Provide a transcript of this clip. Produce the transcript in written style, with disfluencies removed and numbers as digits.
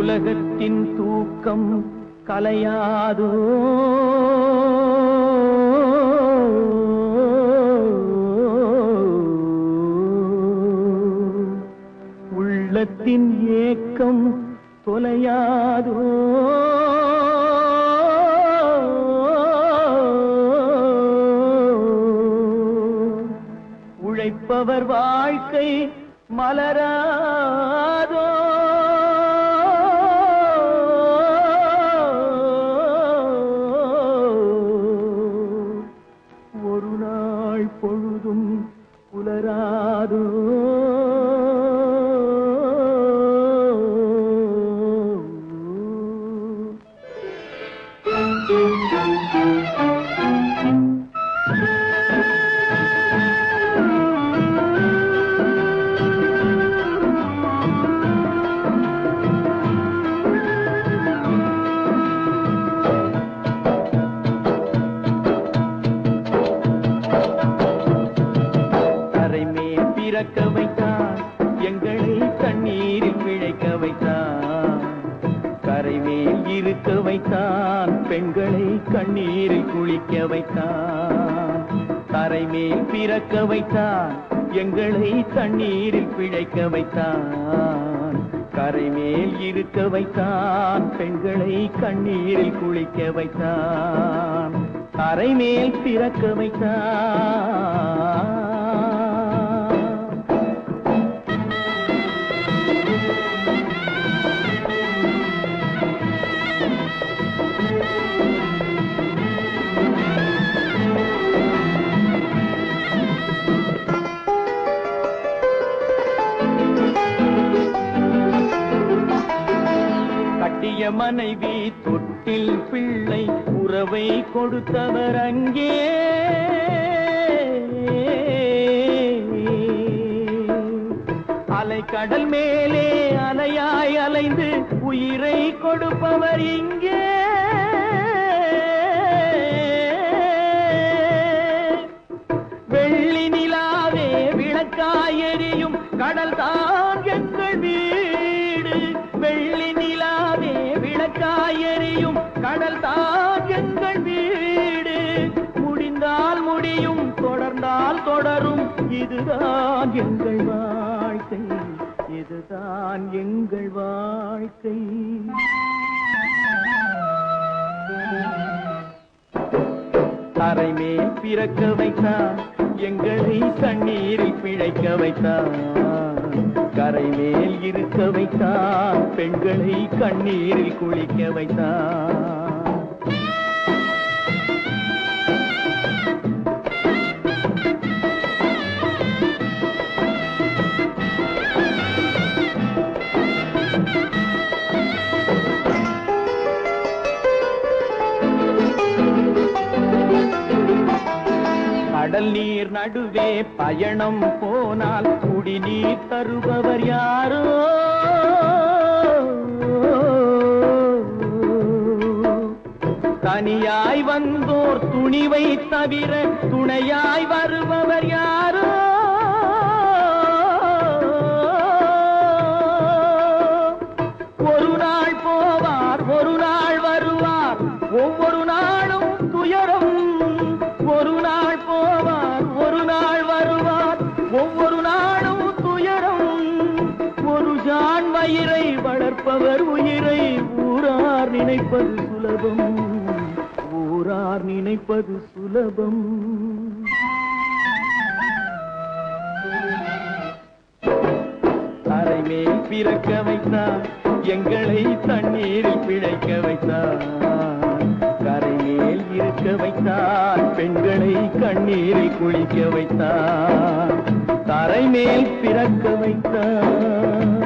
உலகத்தின் தூக்கம் கலையாதோ உள்ளத்தின் ஏக்கம் தொலையாதோ உழைப்பவர் வாழ்க்கை மலராதோ ஒரு நாள் பொழுதும் புலராதோ பிறக்க வைத்தான் எங்களை தண்ணீரில் பிழைக்க வைத்தான் கரைமேல் இருக்க வைத்தான் பெண்களை கண்ணீரில் குளிக்க வைத்தான் கரைமேல் பிறக்க வைத்தான் எங்களை தண்ணீரில் பிழைக்க வைத்தான் கரைமேல் இருக்க வைத்தான் பெண்களை கண்ணீரில் குளிக்க வைத்தான் கரைமேல் பிறக்க வைத்தான் கட்டிய மனைவி தொட்டில் பிள்ளை உறவை கொடுத்தவர் அங்கே அலைக்கடல் மேலே அலையாய் அலைந்து உயிரை கொடுப்பவர் இங்கே வெள்ளி நிலாவே விளக்காய் எரியும் கடல் தான் எங்கள் வீடு வெள்ளி நிலாவே விளக்காய் எரியும் கடல் தான் எங்கள் வீடு முடிந்தால் முடியும் தொடர்ந்தால் தொடரும் இதுதான் எங்கள் வாழ்க்கை இதுதான் எங்கள் வாழ்க்கை கரைமேல் பிறக்க வைத்தான் எங்களை தண்ணீரில் பிழைக்க வைத்தான் கரைமேல் இருக்க வைத்தான் பெண்களை கண்ணீரில் குளிக்க வைத்தான் கடல் நீர் நடுவே பயணம் போனால் குடிநீர் தருபவர் யாரோ தனியாய் வந்தோர் துணிவை தவிர துணையாய் வருபவர் யாரோ ஒரு நாள் போவார் ஒரு நாள் வருவார் ஒவ்வொரு நாளும் துயரம் ஒரு நாள் போவார் ஒரு நாள் வருவார் ஒவ்வொரு நாளும் துயரம் ஒரு ஜான் வயிறை வளர்ப்பவர் உயிரை ஊரார் நினைப்பது சுலபம் ஊரார் நினைப்பது சுலபம் கரைமேல் பிறக்க வைத்தார் எங்களை தண்ணீரில் பிழைக்க வைத்தார் கரைமேல் இருக்க வைத்தார் பெண்களை கண்ணீரில் குளிக்க வைத்தார் கரைமேல் பிறக்க வைத்தார்